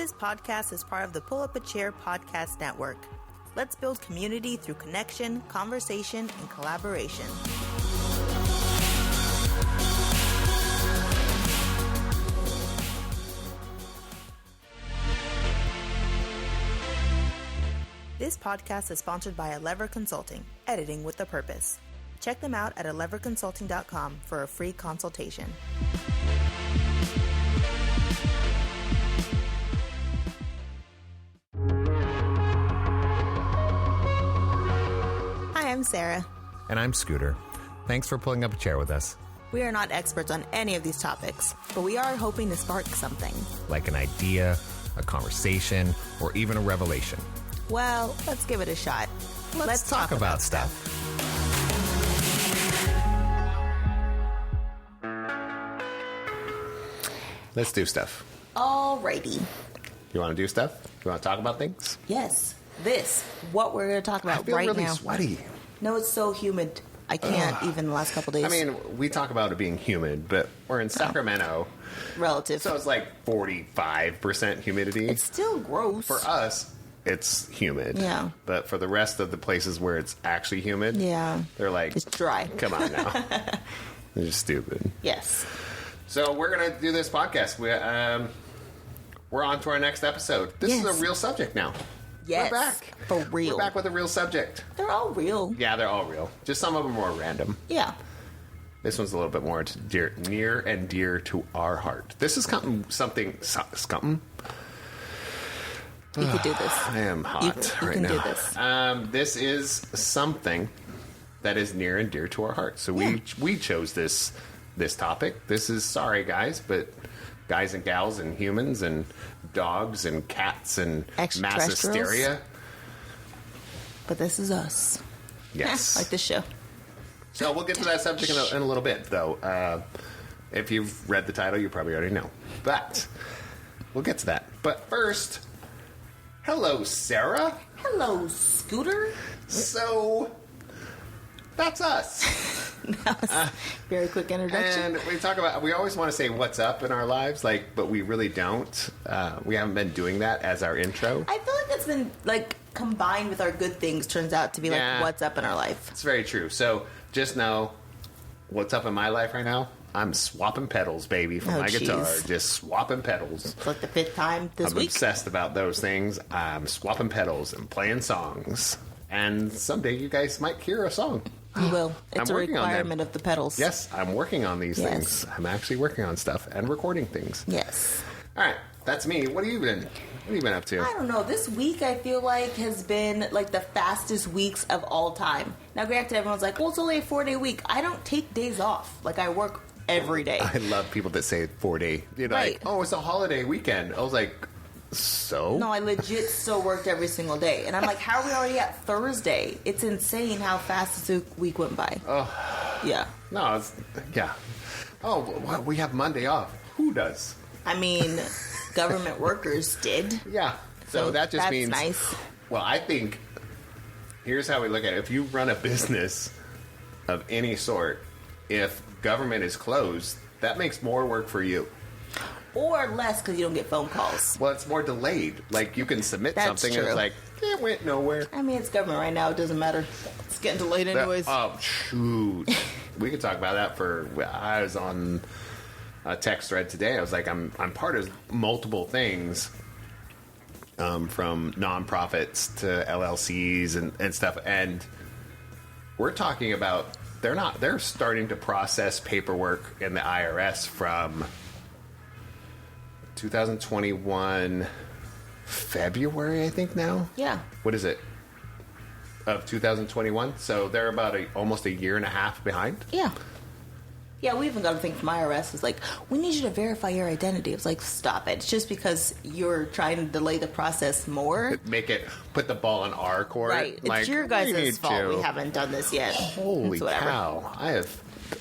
This podcast is part of the Pull Up a Chair podcast network. Let's build community through connection, conversation, and collaboration. This podcast is sponsored by Lever Consulting, editing with a purpose. Check them out at leverconsulting.com for a free consultation. Hi, I'm Sarah. And I'm Scooter. Thanks for pulling up a chair with us. We are not experts on any of these topics, but we are hoping to spark something. Like an idea, a conversation, or even a revelation. Well, let's give it a shot. Let's talk about stuff. Let's do stuff. Alrighty. You want to do stuff? You want to talk about things? Yes. What we're going to talk about I feel right really now. Sweaty. No, it's so humid. I can't even the last couple days. I mean, we talk about it being humid, but we're in Sacramento. Relative. So it's like 45% humidity. It's still gross. For us, it's humid. Yeah. But for the rest of the places where it's actually humid, yeah, they're like, it's dry. Come on now. They're just stupid. Yes. So we're going to do this podcast. We're on to our next episode. This is a real subject now. Yes. We're back. For real. We're back with a real subject. They're all real. Yeah, they're all real. Just some of them more random. Yeah. This one's a little bit more near and dear to our heart. This is something. You could do this. I am hot right now. You can do this. This is something that is near and dear to our heart. So we chose this topic. This is, sorry guys, but guys and gals and humans and dogs and cats and mass hysteria. But this is us. Yes. Like this show. So we'll get to that subject in a little bit, though. If you've read the title, you probably already know. But we'll get to that. But first, hello, Sarah. Hello, Scooter. So that's us. That was very quick introduction. And we always want to say what's up in our lives, but we really don't. We haven't been doing that as our intro. I feel like it's been combined with our good things turns out to be what's up in our life. It's very true. So just know what's up in my life right now. I'm swapping pedals, baby, for my guitar. Just swapping pedals. It's like the 5th time this week. I'm obsessed about those things. I'm swapping pedals and playing songs. And someday you guys might hear a song. You will. It's a requirement of the pedals. Yes, I'm working on these things. I'm actually working on stuff and recording things. Yes. All right, that's me. What have you been up to? I don't know. This week I feel like has been the fastest weeks of all time. Now, granted, everyone's like, well, it's only a 4-day week. I don't take days off. I work every day. I love people that say 4-day. You're right. Oh, it's a holiday weekend. I was like, so? No, I legit still worked every single day. And I'm like, how are we already at Thursday? It's insane how fast this week went by. Oh. Yeah. No, yeah. Oh, well, we have Monday off. Who does? I mean, government workers did. Yeah. So that just means... That's nice. Well, I think... Here's how we look at it. If you run a business of any sort, if government is closed, that makes more work for you. Or less because you don't get phone calls. Well, it's more delayed. You can submit something true. And it's it went nowhere. I mean, it's government right now. It doesn't matter. It's getting delayed anyways. Oh, shoot. We could talk about that I was on a text thread today. I was like, I'm part of multiple things, from nonprofits to LLCs and stuff. And we're talking about, they're starting to process paperwork in the IRS from 2021 February, I think now. Yeah. What is it? Of 2021. So they're about almost a year and a half behind. Yeah. Yeah, we even got a thing from IRS. It's like, we need you to verify your identity. It's like, stop it. It's just because you're trying to delay the process more. Put the ball in our court. Right. It's your guys' fault we haven't done this yet. Holy cow.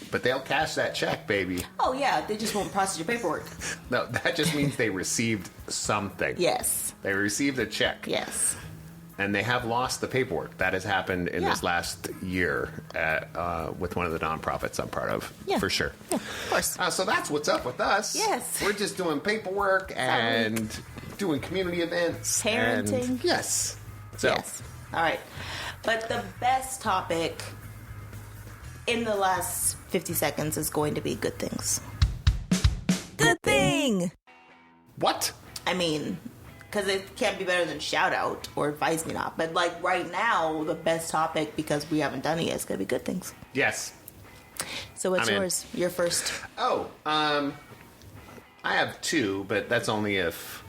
But they'll cash that check, baby. Oh, yeah. They just won't process your paperwork. No, that just means they received something. Yes. They received a check. Yes. And they have lost the paperwork. That has happened in this last year with one of the nonprofits I'm part of, for sure. Yeah, of course. So that's what's up with us. Yes. We're just doing paperwork and doing community events. Parenting. And yes. So. Yes. All right. But the best topic in the last 50 seconds is going to be good things. Good thing! What? I mean, because it can't be better than shout out or advise me not. But like right now, the best topic, because we haven't done it yet, is going to be good things. Yes. So what's yours? Your first. Oh, I have two, but that's only if...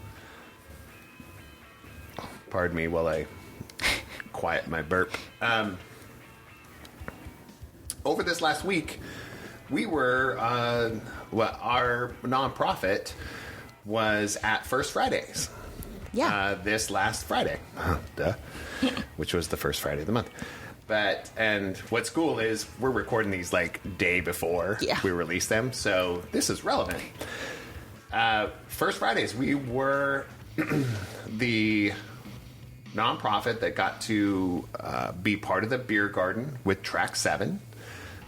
Pardon me while I quiet my burp. Over this last week, we were, our nonprofit was at First Fridays. Yeah. This last Friday. Duh. Which was the first Friday of the month. And what's cool is we're recording these like day before we release them, so this is relevant. First Fridays, we were the nonprofit that got to be part of the beer garden with Track 7.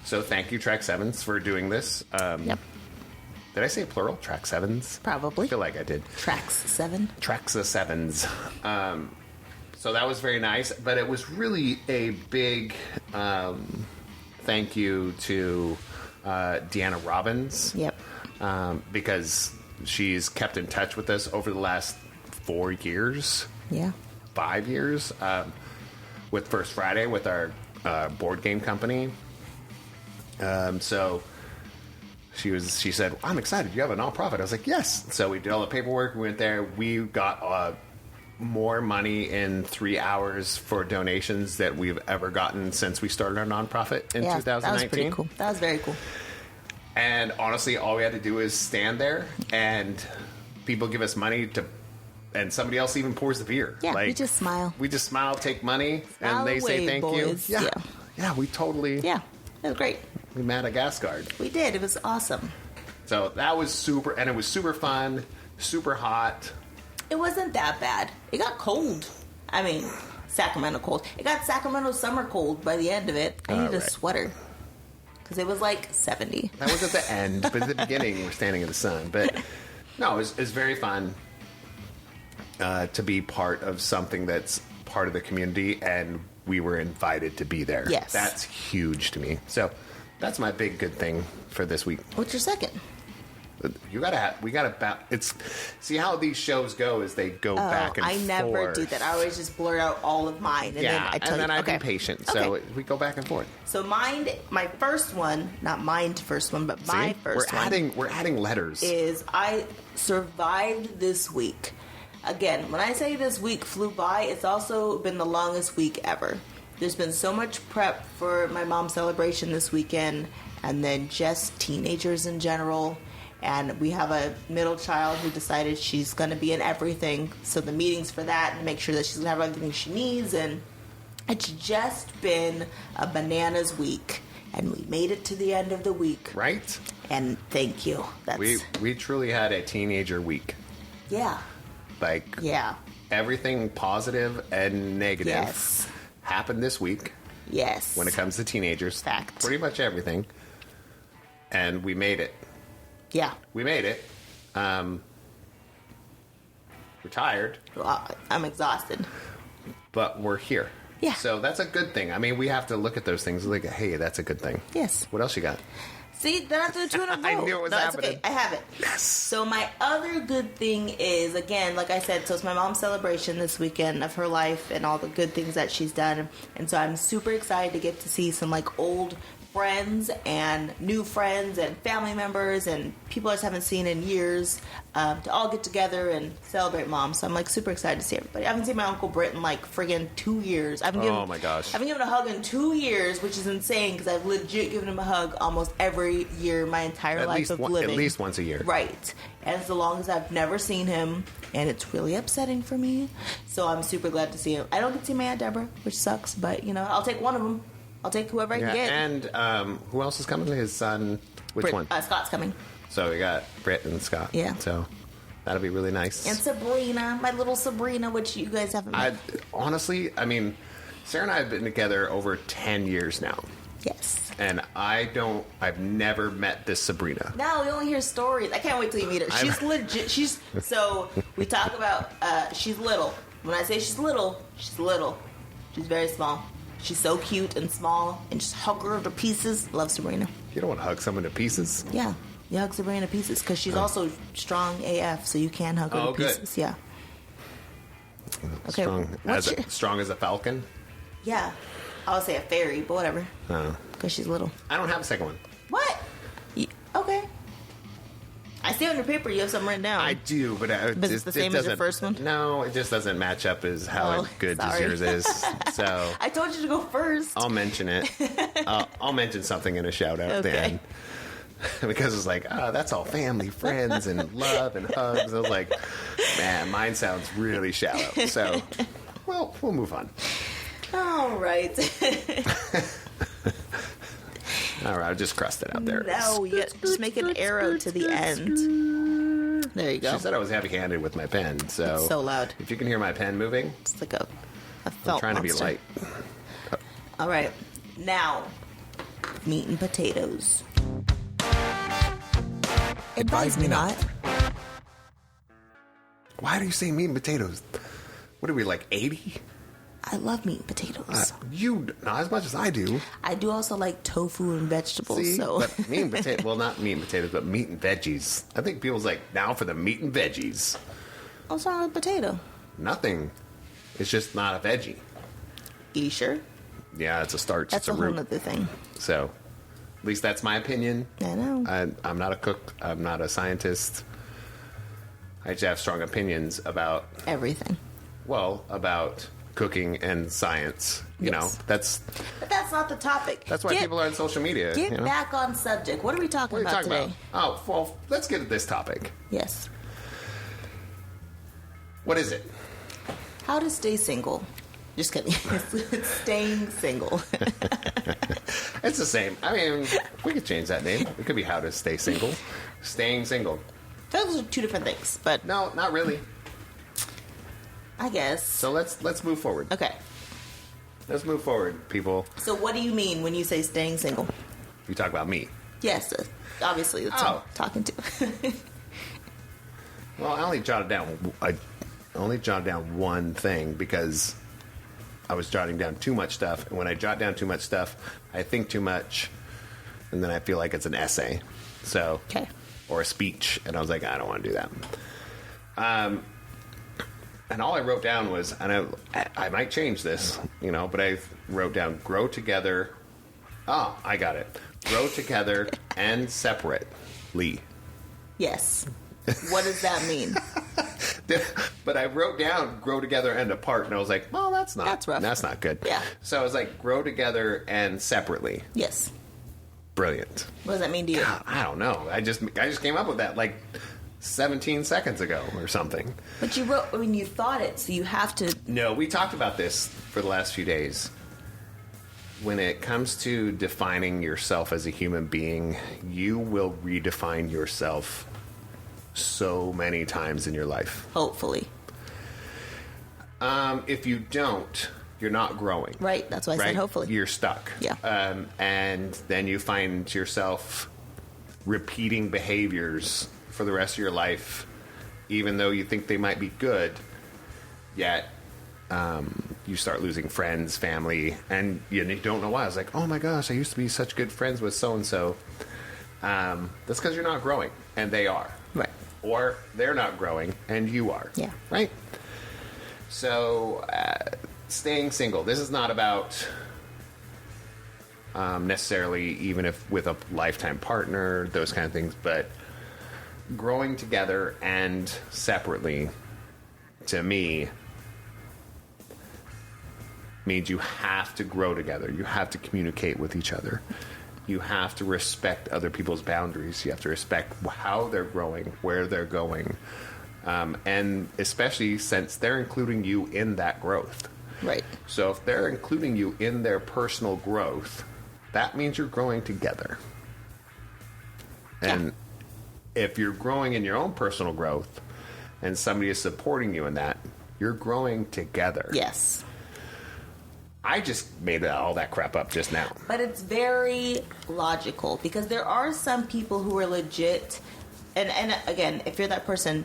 So thank you, Track 7s, for doing this. Yep. Did I say plural? Track 7s? Probably. I feel like I did. Tracks 7. Tracks of 7s. So that was very nice, but it was really a big thank you to Deanna Robbins. Yep. Because she's kept in touch with us over the last 4 years. Yeah. 5 years. With First Friday, with our board game company. So she said, I'm excited. You have a nonprofit. I was like, yes. So we did all the paperwork. We went there. We got more money in 3 hours for donations that we've ever gotten since we started our nonprofit in 2019. That was pretty cool. That was very cool. And honestly, all we had to do is stand there and people give us money and somebody else even pours the beer. Yeah, we just smile. We just smile, take money, Smile and they say away, thank boys. you. Yeah, we totally... Yeah, it was great. We Madagascar. We did. It was awesome. So that was super, and it was super fun, super hot. It wasn't that bad. It got cold. I mean, Sacramento cold. It got Sacramento summer cold by the end of it. I needed a sweater. Because it was like 70. That was at the end, but at the beginning, we're standing in the sun. But no, it was very fun to be part of something that's part of the community, and we were invited to be there. Yes. That's huge to me. So that's my big good thing for this week. What's your second? See how these shows go is they go back and forth. I never do that. I always just blurt out all of mine. And then I tell you. I'd be patient. So we go back and forth. So mine, my first one, not mine first one, but my first one. We're adding letters. Is I survived this week. Again, when I say this week flew by, it's also been the longest week ever. There's been so much prep for my mom's celebration this weekend, and then just teenagers in general. And we have a middle child who decided she's going to be in everything. So the meetings for that and make sure that she's going to have everything she needs. And it's just been a bananas week. And we made it to the end of the week. Right? And thank you. We truly had a teenager week. Yeah. Everything positive and negative happened this week. Yes. When it comes to teenagers. Fact. Pretty much everything. And we made it. Yeah. We made it. We're tired. Well, I'm exhausted. But we're here. Yeah. So that's a good thing. I mean, we have to look at those things like, hey, that's a good thing. Yes. What else you got? See, then I have to do two in a row. I knew it was happening. It's okay. I have it. Yes. So my other good thing is, again, like I said, so it's my mom's celebration this weekend of her life and all the good things that she's done. And so I'm super excited to get to see some like old friends and new friends and family members and people I just haven't seen in years to all get together and celebrate mom. So I'm like super excited to see everybody. I haven't seen my Uncle Britt in like friggin' 2 years. Oh my gosh. I haven't given a hug in 2 years, which is insane because I've legit given him a hug almost every year my entire life of living. At least once a year. Right. And it's the longest I've never seen him, and it's really upsetting for me. So I'm super glad to see him. I don't get to see my Aunt Deborah, which sucks, but you know, I'll take one of them. I'll take whoever I can get. And who else is coming? His son. Which one? Scott's coming. So we got Britt and Scott. Yeah. So that'll be really nice. And Sabrina, my little Sabrina, which you guys haven't met. Honestly, I mean, Sarah and I have been together over 10 years now. Yes. And I've never met this Sabrina. No, we only hear stories. I can't wait till you meet her. She's legit. So we talk about, she's little. When I say she's little, she's little. She's very small. She's so cute and small, and just hug her to pieces. Love Sabrina. You don't want to hug someone to pieces? Yeah. You hug Sabrina to pieces, because she's also strong AF, so you can hug her to pieces. Good. Yeah. Okay. Strong as a falcon? Yeah. I would say a fairy, but whatever. Oh. Because she's little. I don't have a second one. What? Okay. I see on your paper you have something written down. I do, but it's the same as your first one? No, it just doesn't match up as how good as yours is. So I told you to go first. I'll mention it. I'll mention something in a shout out then. Because it's like, that's all family, friends, and love and hugs. I was like, man, mine sounds really shallow. So, well, we'll move on. All right. All right, I'll just cross it out there. No, you just make an arrow to the end. There you go. She said I was heavy-handed with my pen, so... It's so loud. If you can hear my pen moving... It's like a felt I'm trying monster. to be light. All right. Now, meat and potatoes. Advise me not. Why do you say meat and potatoes? What are we, like 80? I love meat and potatoes. You not as much as I do. I do also like tofu and vegetables. See? So But meat and potato. Well, not meat and potatoes, but meat and veggies. I think people's like, now for the meat and veggies. What's wrong with potato? Nothing. It's just not a veggie. Are you sure? Yeah, it's a starch. That's it's a root. whole other thing. So, at least that's my opinion. I know. I'm not a cook. I'm not a scientist. I just have strong opinions about everything. Well, about cooking and science. You know, But that's not the topic. That's why people are on social media. Get back on subject. What are we talking about today? Oh, well, let's get to this topic. Yes. What is it? How to stay single. Just kidding. It's staying single. It's the same. I mean, we could change that name. It could be How to Stay Single. Staying single. Those are two different things, but no, not really. I guess. So let's move forward. Okay. Let's move forward, people. So what do you mean when you say staying single? You talk about me. Yes, obviously that's what I'm talking to. Well, I only jotted down one thing because I was jotting down too much stuff, and when I jot down too much stuff, I think too much, and then I feel like it's an essay. So, or a speech, and I was like, I don't want to do that. And all I wrote down was, and I might change this, you know, but I wrote down grow together. Oh, I got it. Grow together and separately. Yes. What does that mean? But I wrote down grow together and apart, and I was like, well, that's rough. That's not good. Yeah. So I was like, grow together and separately. Yes. Brilliant. What does that mean to you? God, I don't know. I just came up with that like 17 seconds ago or something. But you thought it, so you have to... No, we talked about this for the last few days. When it comes to defining yourself as a human being, you will redefine yourself so many times in your life. Hopefully. If you don't, you're not growing. Right, that's why I said hopefully. You're stuck. Yeah. And then you find yourself repeating behaviors for the rest of your life, even though you think they might be good, yet you start losing friends, family, and you don't know why. I was like, oh my gosh, I used to be such good friends with so-and-so. That's because you're not growing, and they are. Right. Or they're not growing, and you are. Yeah. Right? So, staying single. This is not about necessarily even if with a lifetime partner, those kind of things, but growing together and separately, to me, means you have to grow together. You have to communicate with each other. You have to respect other people's boundaries. You have to respect how they're growing, where they're going, and especially since they're including you in that growth. Right. So if they're including you in their personal growth, that means you're growing together. And if you're growing in your own personal growth and somebody is supporting you in that, you're growing together. Yes. I just made all that crap up just now. But it's very logical because there are some people who are legit, and again, if you're that person,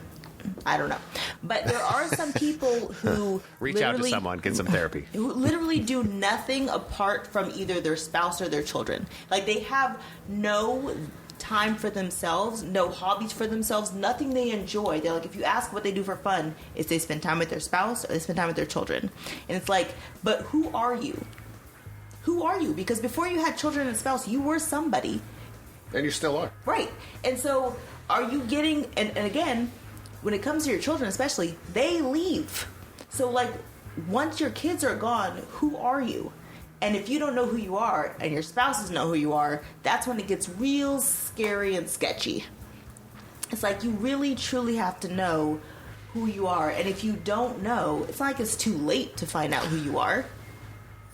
I don't know. But there are some people who reach out to someone, get some therapy. Who literally do nothing apart from either their spouse or their children. Like they have no time for themselves, no hobbies for themselves, nothing they enjoy. They're like, if you ask what they do for fun, is they spend time with their spouse or they spend time with their children. And it's like, but who are you? Who are you? Because before you had children and spouse, you were somebody. And you still are. Right. And so are you getting, and again, when it comes to your children especially, they leave. So like, once your kids are gone, who are you? And if you don't know who you are, and your spouse doesn't know who you are, that's when it gets real scary and sketchy. It's like, you really truly have to know who you are. And if you don't know, it's not like it's too late to find out who you are.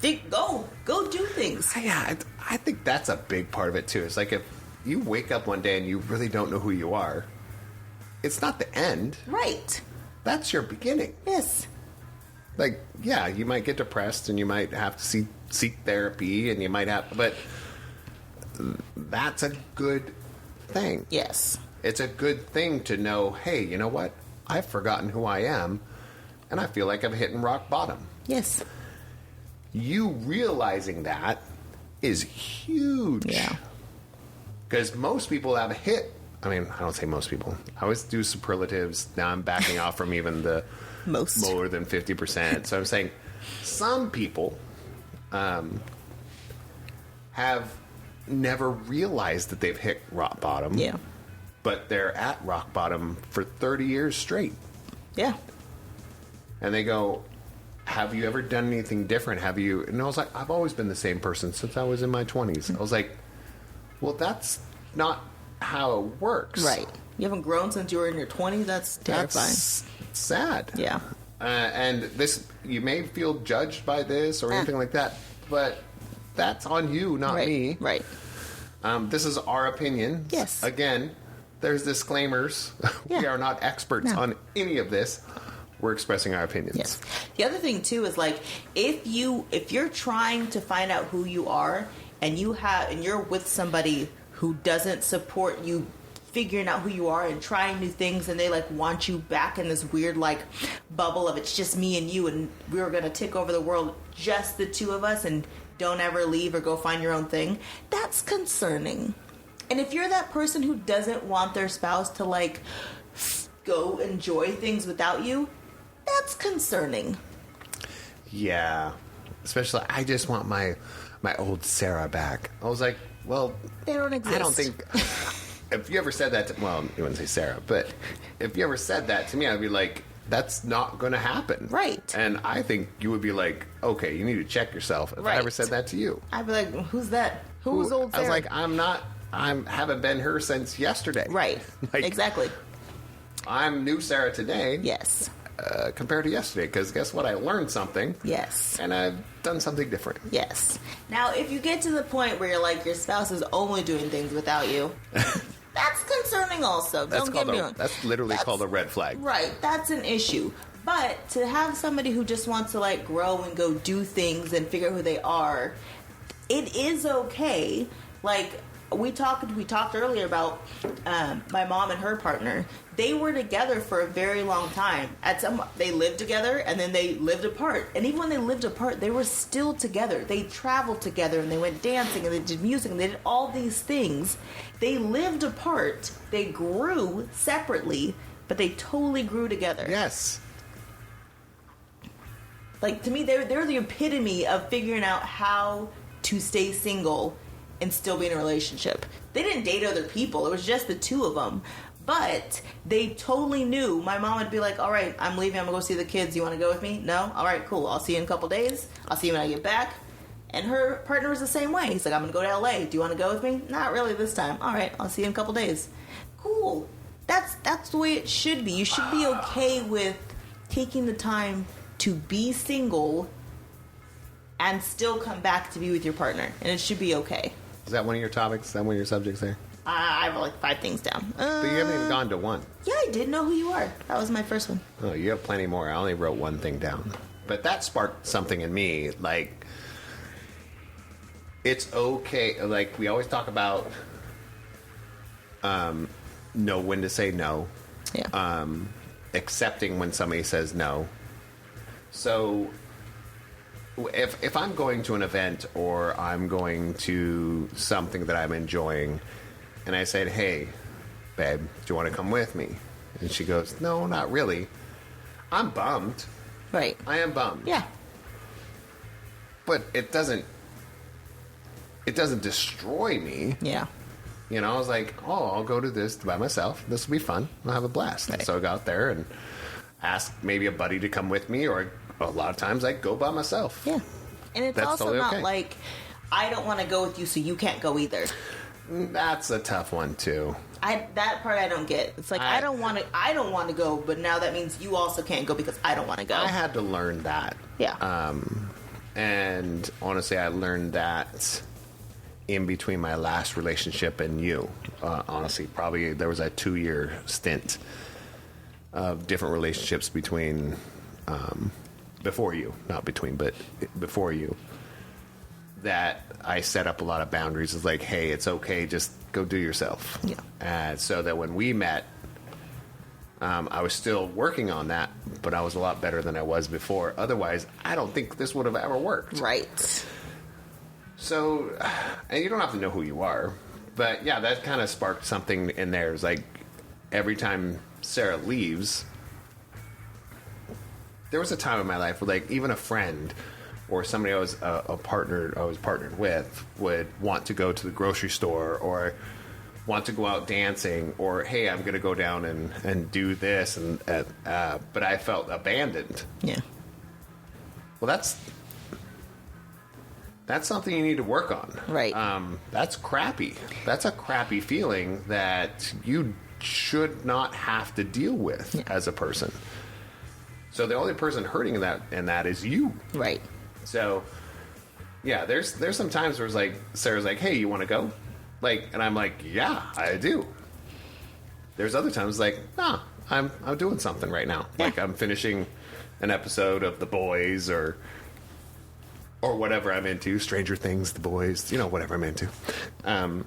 Go do things. Yeah, I think that's a big part of it too. It's like, if you wake up one day and you really don't know who you are, it's not the end. Right. That's your beginning. Yes. Like, yeah, you might get depressed and you might have to seek therapy and you might have, but that's a good thing. Yes. It's a good thing to know, hey, you know what? I've forgotten who I am and I feel like I'm hitting rock bottom. Yes. You realizing that is huge. Yeah. Because most people have hit, I mean, I don't say most people. I always do superlatives. Now I'm backing off from even the most. More than 50%. So I'm saying some people have never realized that they've hit rock bottom. Yeah. But they're at rock bottom for 30 years straight. Yeah. And they go, have you ever done anything different? Have you? And I was like, I've always been the same person since I was in my 20s. I was like, well, that's not how it works. Right. You haven't grown since you were in your 20s? That's terrifying. That's sad. Yeah. And this, you may feel judged by this or anything like that, but that's on you, not me. Right. This is our opinion. Yes. Again, there's disclaimers. Yeah. We are not experts on any of this. We're expressing our opinions. Yes. The other thing too is like, if you're trying to find out who you are and you're with somebody who doesn't support you figuring out who you are and trying new things, and they like want you back in this weird like bubble of it's just me and you and we're gonna take over the world, just the two of us, and don't ever leave or go find your own thing, that's concerning. And if you're that person who doesn't want their spouse to like go enjoy things without you, that's concerning. Yeah. Especially, I just want my old Sarah back. I was like, well, they don't exist. I don't think. If you ever said that to, well, you wouldn't say Sarah, but if you ever said that to me, I'd be like, that's not going to happen. Right. And I think you would be like, okay, you need to check yourself if I ever said that to you. I'd be like, who's that? Who's old Sarah? I was like, I haven't been her since yesterday. Right. Like, exactly. I'm new Sarah today. Yes. Compared to yesterday, because guess what? I learned something. Yes. And I've done something different. Yes. Now, if you get to the point where you're like, your spouse is only doing things without you, that's concerning also. Don't get me wrong. That's literally called a red flag. Right. That's an issue. But to have somebody who just wants to like grow and go do things and figure out who they are, it is okay. Like, we talked earlier about my mom and her partner. They were together for a very long time. They lived together and then they lived apart. And even when they lived apart, they were still together. They traveled together and they went dancing and they did music and they did all these things. They lived apart. They grew separately, but they totally grew together. Yes. Like, to me, they're the epitome of figuring out how to stay single and still be in a relationship. They didn't date other people. It was just the two of them. But they totally knew. My mom would be like, all right, I'm leaving. I'm going to go see the kids. You want to go with me? No? All right, cool. I'll see you in a couple days. I'll see you when I get back. And her partner was the same way. He's like, I'm going to go to LA. Do you want to go with me? Not really this time. All right, I'll see you in a couple days. Cool. That's the way it should be. You should be okay with taking the time to be single and still come back to be with your partner. And it should be okay. Is that one of your topics? Is that one of your subjects there? I have like 5 things down. But you haven't even gone to one. Yeah, I did know who you are. That was my first one. Oh, you have plenty more. I only wrote one thing down. But that sparked something in me. Like, it's okay. Like, we always talk about know when to say no. Yeah. Accepting when somebody says no. So if I'm going to an event or I'm going to something that I'm enjoying and I said, hey, babe, do you want to come with me? And she goes, no, not really. I'm bummed. Right. I am bummed. Yeah. But it doesn't destroy me. Yeah. You know, I was like, oh, I'll go to this by myself. This will be fun. I'll have a blast. Right. So I go out there and ask maybe a buddy to come with me, or a lot of times I go by myself. Yeah. And it's That's also totally not okay. like, I don't want to go with you, so you can't go either. That's a tough one, too. That part I don't get. It's like, I don't want to go, but now that means you also can't go because I don't want to go. I had to learn that. Yeah. And honestly, I learned that in between my last relationship and you. Honestly, probably there was a 2-year stint of different relationships between, before you, not between, but before you, that I set up a lot of boundaries. It's like, hey, it's okay, just go do yourself. Yeah. So that when we met, I was still working on that, but I was a lot better than I was before. Otherwise, I don't think this would have ever worked. Right. So, and you don't have to know who you are, but yeah, that kind of sparked something in there. It's like every time Sarah leaves, there was a time in my life where, like, even a friend or somebody I was partnered with would want to go to the grocery store or want to go out dancing, or hey, I'm going to go down and do this, and but I felt abandoned. Yeah. Well, that's something you need to work on. Right. That's crappy. That's a crappy feeling that you should not have to deal with as a person. So the only person hurting in that is you. Right. So, yeah, there's some times where it's like, Sarah's like, hey, you want to go? Like, and I'm like, yeah, I do. There's other times like, nah, I'm doing something right now. Yeah. Like I'm finishing an episode of The Boys or whatever I'm into, Stranger Things, The Boys, whatever I'm into. I'm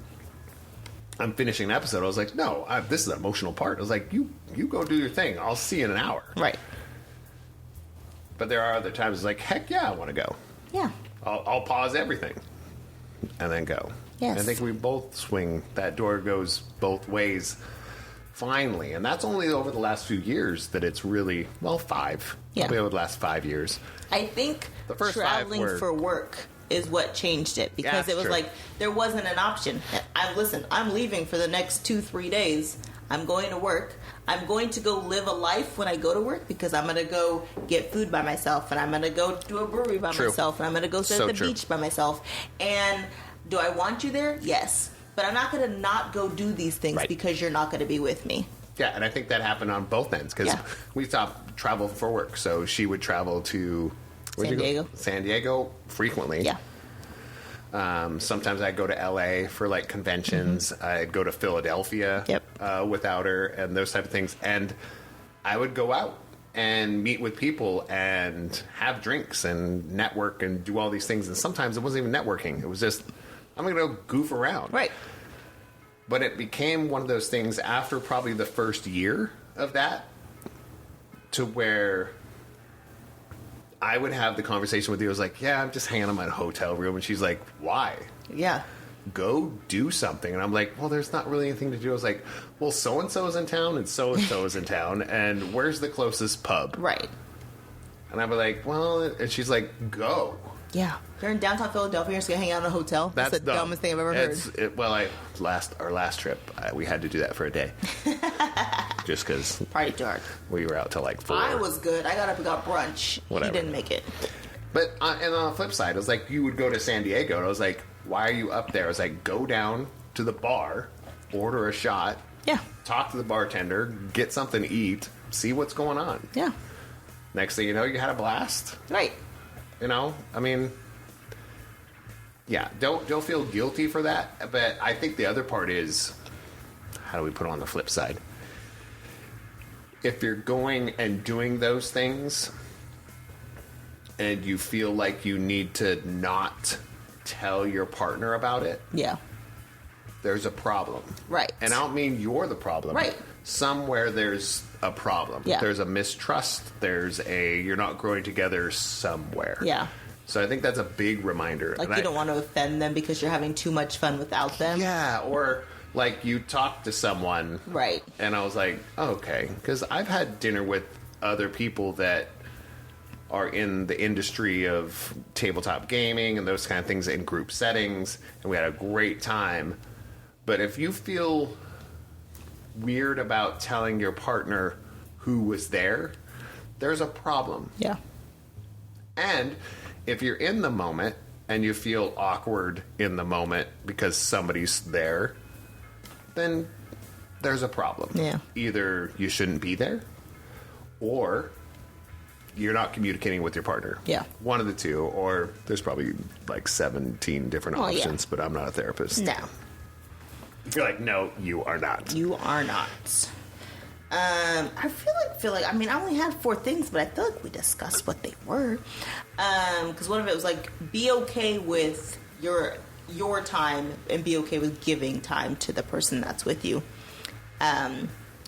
finishing an episode. I was like, no, this is an emotional part. I was like, you go do your thing. I'll see you in an hour. Right. But there are other times it's like, heck yeah, I want to go. Yeah. I'll pause everything and then go. Yes. And I think we both swing. That door goes both ways finally. And that's only over the last few years that it's really, 5. Yeah. Probably over the last 5 years. I think The first traveling 5 were- for work is what changed it, because Yeah, it was true. like there wasn't an option. I'm leaving for the next 2-3 days. I'm going to work. I'm going to go live a life when I go to work, because I'm going to go get food by myself, and I'm going to go do a brewery by True. myself, and I'm going to go sit So at the true. beach by myself. And do I want you there? Yes. But I'm not going to not go do these things Right. because you're not going to be with me. Yeah, and I think that happened on both ends because Yeah. we stopped travel for work. So she would travel to where'd you go? Diego. San Diego frequently. Yeah. Sometimes I'd go to LA for like conventions. I'd go to Philadelphia without her and those type of things. And I would go out and meet with people and have drinks and network and do all these things. And sometimes it wasn't even networking. It was just, I'm going to go goof around. Right. But it became one of those things after probably the first year of that, to where I would have the conversation with you. I was like, yeah, I'm just hanging out in my hotel room. And she's like, why? Yeah. Go do something. And I'm like, well, there's not really anything to do. I was like, well, so-and-so is in town and so-and-so is in town. And where's the closest pub? Right. And I'd be like, well, and she's like, go. Yeah. You're in downtown Philadelphia, you're just going to hang out in a hotel. That's the dumb. dumbest thing I've ever heard. Our last trip, we had to do that for a day. Just because Party too hard. we were out till like 4. I was good. I got up and got brunch. Whatever. He didn't make it. But and on the flip side, it was like you would go to San Diego, and I was like, why are you up there? I was like, go down to the bar, order a shot, Yeah. talk to the bartender, get something to eat, see what's going on. Yeah. Next thing you know, you had a blast. Right. I mean, yeah, don't feel guilty for that. But I think the other part is, how do we put it on the flip side? If you're going and doing those things, and you feel like you need to not tell your partner about it, Yeah. there's a problem. Right. And I don't mean you're the problem. Right. Somewhere there's a problem. Yeah. There's a mistrust. You're not growing together somewhere. Yeah. So I think that's a big reminder. Like, and you don't want to offend them because you're having too much fun without them. Yeah, or like you talk to someone. Right. And I was like, oh, okay. Because I've had dinner with other people that are in the industry of tabletop gaming and those kind of things in group settings, and we had a great time. But if you feel weird about telling your partner who was there, there's a problem. Yeah. And if you're in the moment and you feel awkward in the moment because somebody's there, then there's a problem. Yeah. Either you shouldn't be there, or you're not communicating with your partner. Yeah. One of the two, or there's probably like 17 different options, but I'm not a therapist. No. You're like, no, you are not. You are not. I feel like I mean, I only had 4 things, but I feel like we discussed what they were. Because one of it was like, be okay with your time and be okay with giving time to the person that's with you.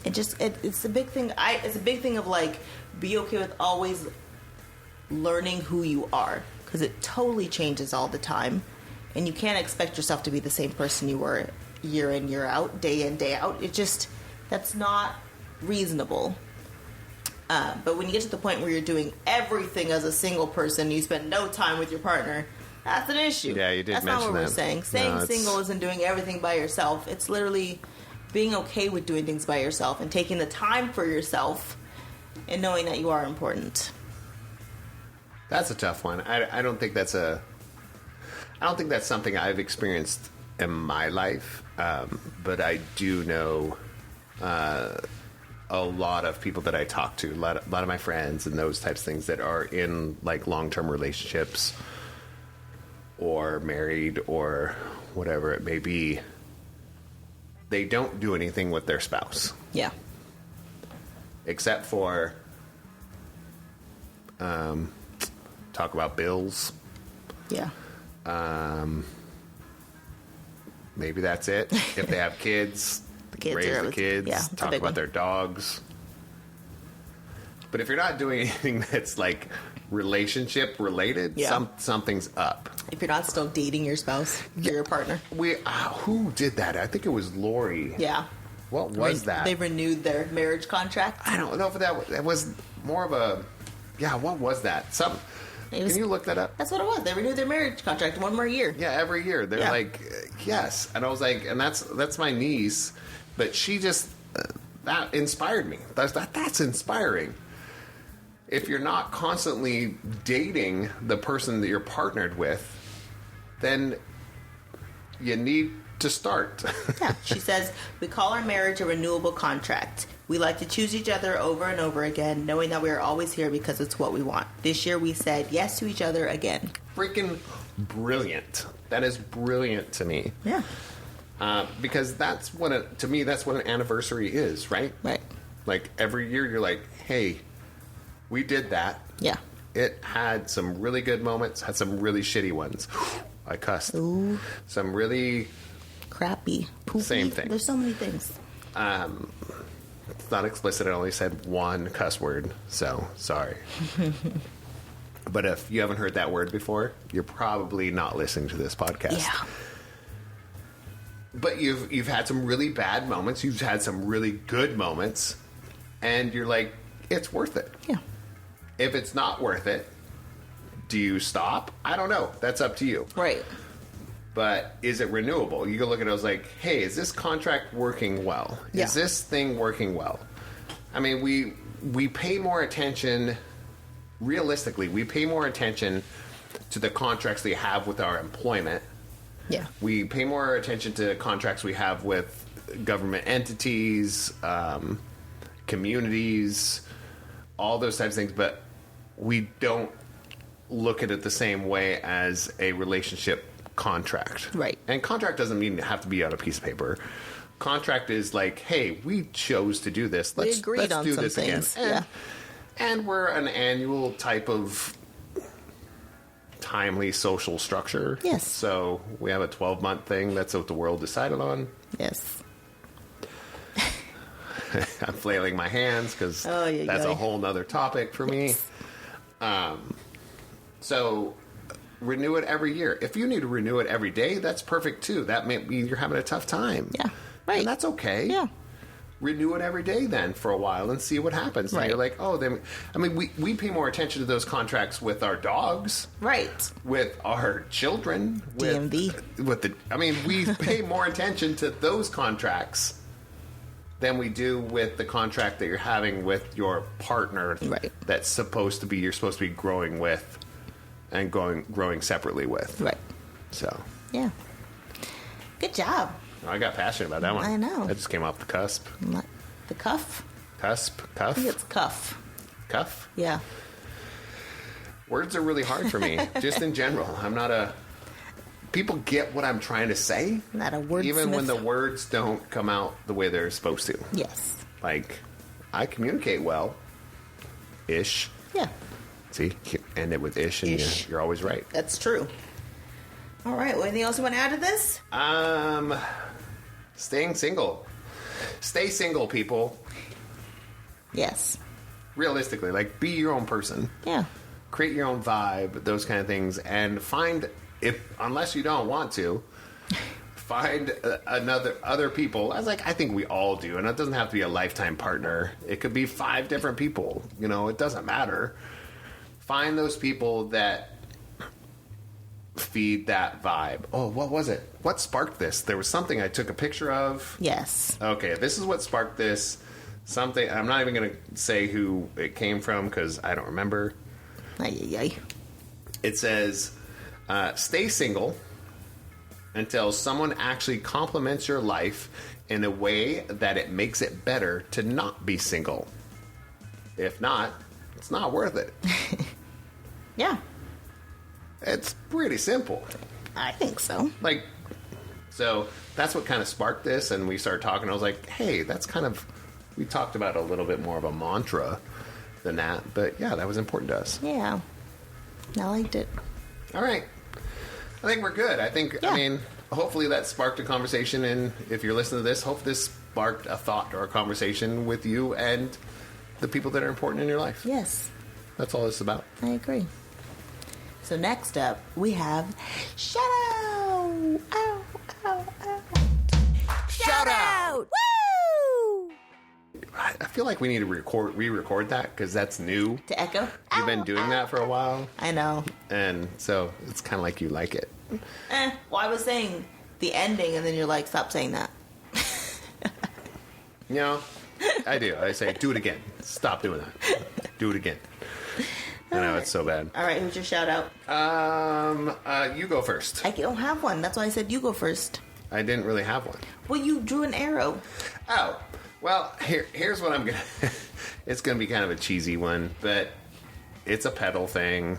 It's a big thing. It's a big thing of like, be okay with always learning who you are, because it totally changes all the time, and you can't expect yourself to be the same person you were year in, year out, day in, day out. That's not reasonable. But when you get to the point where you're doing everything as a single person, you spend no time with your partner, that's an issue. Yeah, you did That's mention not what that. we're saying. Saying single isn't doing everything by yourself. It's literally being okay with doing things by yourself and taking the time for yourself and knowing that you are important. That's a tough one. I don't think that's something I've experienced in my life, but I do know a lot of people that I talk to, a lot of my friends and those types of things that are in like long-term relationships or married or whatever it may be. They don't do anything with their spouse. Yeah. Except for talk about bills. Yeah. Maybe that's it. If they have kids, raise the kids, yeah, talk about their dogs. But if you're not doing anything that's like relationship related, Yeah. something's up. If you're not still dating your spouse, your partner. Who did that? I think it was Lori. Yeah. What was that? They renewed their marriage contract. I don't know if that was more of a... Yeah, what was that? Can you look that up? That's what it was. They renewed their marriage contract 1 more year. Yeah, every year. They're like, yes. And I was like, and that's my niece, but she just, that inspired me. That's inspiring. If you're not constantly dating the person that you're partnered with, then you need to start. Yeah. She says, we call our marriage a renewable contract. We like to choose each other over and over again, knowing that we are always here because it's what we want. This year we said yes to each other again. Freaking brilliant. That is brilliant to me. Yeah. Because that's what an anniversary is, right? Right. Like every year you're like, hey, we did that. Yeah. It had some really good moments, had some really shitty ones. I cussed. Ooh. Some really... Crappy. Poopy. Same thing. There's so many things. It's not explicit. I only said one cuss word, so sorry. But if you haven't heard that word before, you're probably not listening to this podcast. Yeah. But you've had some really bad moments. You've had some really good moments. And you're like, it's worth it. Yeah. If it's not worth it, do you stop? I don't know. That's up to you. Right. But is it renewable? You can look at it as like, hey, is this contract working well? Yeah. Is this thing working well? I mean, we pay more attention, realistically, we pay more attention to the contracts we have with our employment. Yeah. We pay more attention to contracts we have with government entities, communities, all those types of things, but we don't look at it the same way as a relationship contract. Right. And contract doesn't mean have to be on a piece of paper. Contract is like, hey, we chose to do this. Let's agreed on do some this things. again. Yeah. And we're an annual type of timely social structure. Yes. So we have a 12-month thing. That's what the world decided on. Yes. I'm flailing my hands because that's a whole nother topic for me. Yes. So renew it every year. If you need to renew it every day, that's perfect too. That may be you're having a tough time. Yeah. Right. And that's okay. Yeah. Renew it every day then for a while and see what happens. And you're like, oh, then, I mean, we pay more attention to those contracts with our dogs. Right. With our children. DMV. We pay more attention to those contracts than we do with the contract that you're having with your partner. Right. That's you're supposed to be growing with and growing separately with. Right. So. Yeah. Good job. I got passionate about that one. I know. That just came off the cusp. The cuff? Cuff? I think it's cuff. Cuff? Yeah. Words are really hard for me, just in general. I'm not a... People get what I'm trying to say. Not a wordsmith. Even when the words don't come out the way they're supposed to. Yes. Like, I communicate well. Ish. Yeah. See? End it with ish, and Ish. you're always right. That's true. All right. Well, anything else you want to add to this? Staying single. Stay single, people. Yes. Realistically, like, be your own person. Yeah. Create your own vibe, those kind of things, and find, unless you don't want to, find other people. I think we all do, and it doesn't have to be a lifetime partner. It could be 5 different people. It doesn't matter. Find those people that feed that vibe. Oh, what was it? What sparked this? There was something I took a picture of. Yes. Okay, this is what sparked this. Something, I'm not even going to say who it came from because I don't remember. Ay. It says, stay single until someone actually compliments your life in a way that it makes it better to not be single. If not, it's not worth it. Yeah. It's pretty simple. I think so. So that's what kind of sparked this, and we started talking. I was like, hey, that's kind of... We talked about a little bit more of a mantra than that, but yeah, that was important to us. Yeah. I liked it. All right. I think we're good. Hopefully that sparked a conversation, and if you're listening to this, hope this sparked a thought or a conversation with you and the people that are important in your life. Yes. That's all it's about. I agree. So next up, we have shout out. Shout out. Woo! I feel like we need to re-record that because that's new. To echo. You've been doing that for a while. I know. And so it's kind of like you like it. Well, I was saying the ending, and then you're like, stop saying that. I do. I say, do it again. Stop doing that. Do it again. I know, it's so bad. All right, who's your shout out? You go first. I don't have one. That's why I said you go first. I didn't really have one. Well, you drew an arrow. Oh, well, here's what I'm going to... It's going to be kind of a cheesy one, but it's a pedal thing.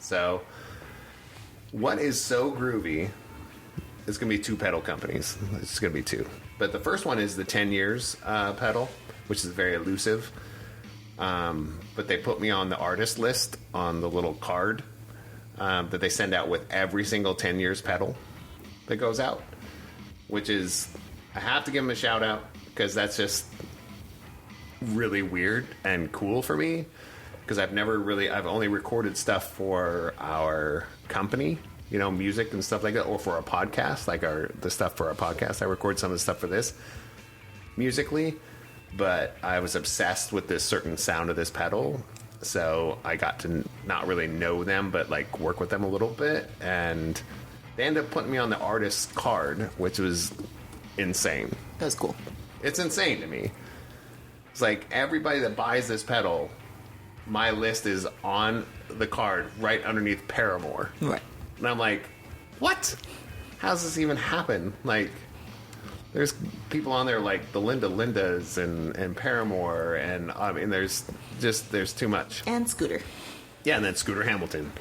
So, what is so groovy... It's going to be 2 pedal companies. It's going to be 2. But the first one is the 10 years pedal, which is very elusive. But they put me on the artist list on the little card that they send out with every single 10 years pedal that goes out, which is, I have to give them a shout out because that's just really weird and cool for me because I've only recorded stuff for our company, music and stuff like that, or for a podcast, the stuff for our podcast. I record some of the stuff for this musically. But I was obsessed with this certain sound of this pedal, so I got to not really know them, but work with them a little bit, and they ended up putting me on the artist's card, which was insane. That was cool. It's insane to me. It's like everybody that buys this pedal, my list is on the card right underneath Paramore. Right. And I'm like, what? How's this even happen? There's people on there like the Lindas and Paramore, and there's too much. And Scooter. Yeah, and then Scooter Hamilton.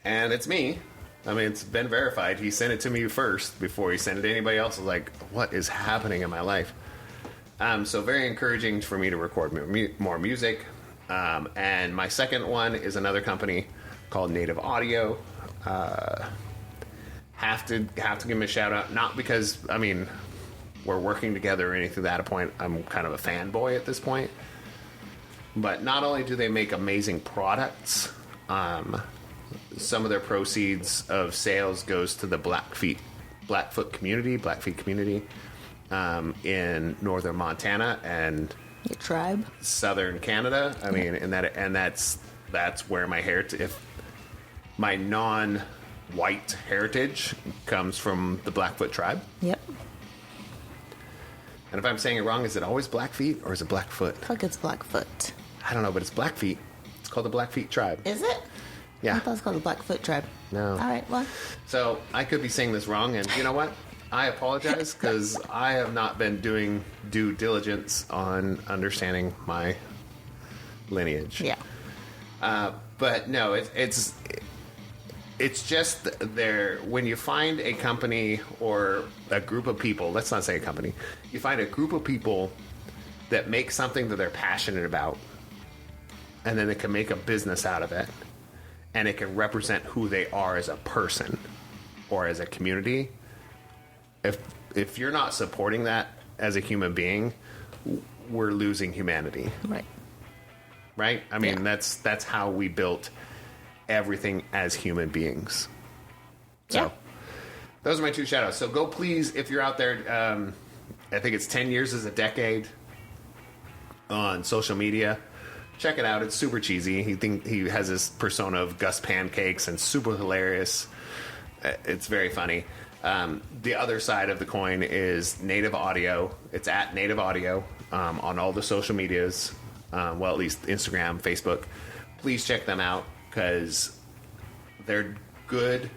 And it's me. It's been verified. He sent it to me first before he sent it to anybody else. I was like, what is happening in my life? So very encouraging for me to record more music. And my second one is another company called Native Audio. Have to give him a shout out, not because, I mean, we're working together or anything to that point. I'm kind of a fanboy at this point. But not only do they make amazing products, some of their proceeds of sales goes to the Blackfeet community in northern Montana and your tribe, southern Canada. I mean, and that's where my heritage, if my non-white heritage comes from the Blackfoot tribe. Yep. And if I'm saying it wrong, is it always Blackfeet or is it Blackfoot? I think it's Blackfoot. I don't know, but it's Blackfeet. It's called the Blackfeet tribe. Is it? Yeah. I thought it was called the Blackfoot tribe. No. All right, well. So I could be saying this wrong, and you know what? I apologize because I have not been doing due diligence on understanding my lineage. Yeah. But no, it's just there. When you find a company or a group of people, let's not say a company, you find a group of people that make something that they're passionate about, and then they can make a business out of it, and it can represent who they are as a person or as a community. If you're not supporting that as a human being, we're losing humanity. Right? I mean, that's how we built everything as human beings. So, those are my 2 shout outs. So go please, if you're out there, I think it's 10 years is a decade on social media. Check it out. It's super cheesy. He has this persona of Gus Pancakes and super hilarious. It's very funny. The other side of the coin is Native Audio. It's at Native Audio on all the social medias. Well, at least Instagram, Facebook. Please check them out because they're good,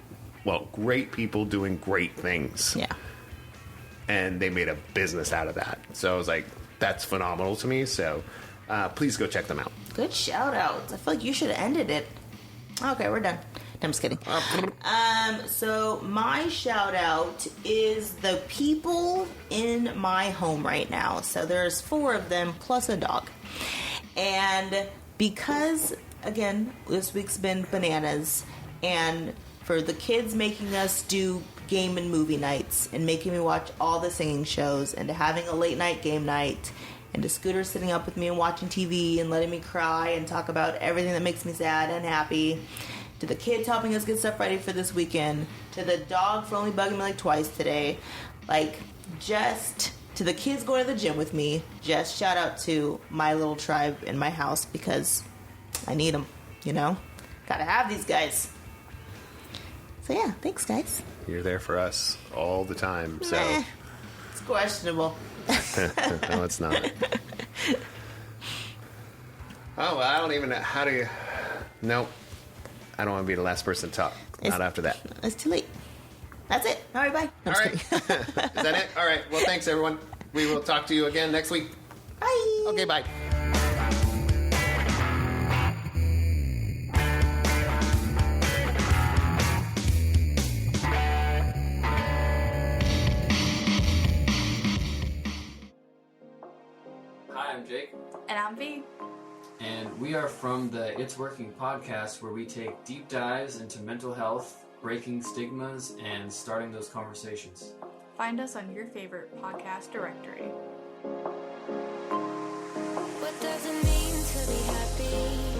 great people doing great things. Yeah. And they made a business out of that. So I was like, that's phenomenal to me. So please go check them out. Good shout outs. I feel like you should have ended it. Okay, we're done. I'm just kidding. So my shout out is the people in my home right now. So there's 4 of them plus a dog. And because, again, this week's been bananas, and for the kids making us do game and movie nights and making me watch all the singing shows, and to having a late night game night, and to Scooter sitting up with me and watching TV and letting me cry and talk about everything that makes me sad and happy, to the kids helping us get stuff ready for this weekend, to the dog for only bugging me like twice today, just to the kids going to the gym with me, just shout out to my little tribe in my house because I need them, Gotta have these guys. So yeah, thanks guys. You're there for us all the time, so... It's questionable. No, it's not. Oh, well, I don't even know. How do you... Nope. I don't want to be the last person to talk. Not after that. It's too late. That's it. All right, bye. All right. Is that it? All right. Well, thanks, everyone. We will talk to you again next week. Bye. Okay, bye. Hi, I'm Jake. And I'm V. And we are from the It's Working podcast, where we take deep dives into mental health, breaking stigmas, and starting those conversations. Find us on your favorite podcast directory. What does it mean to be happy?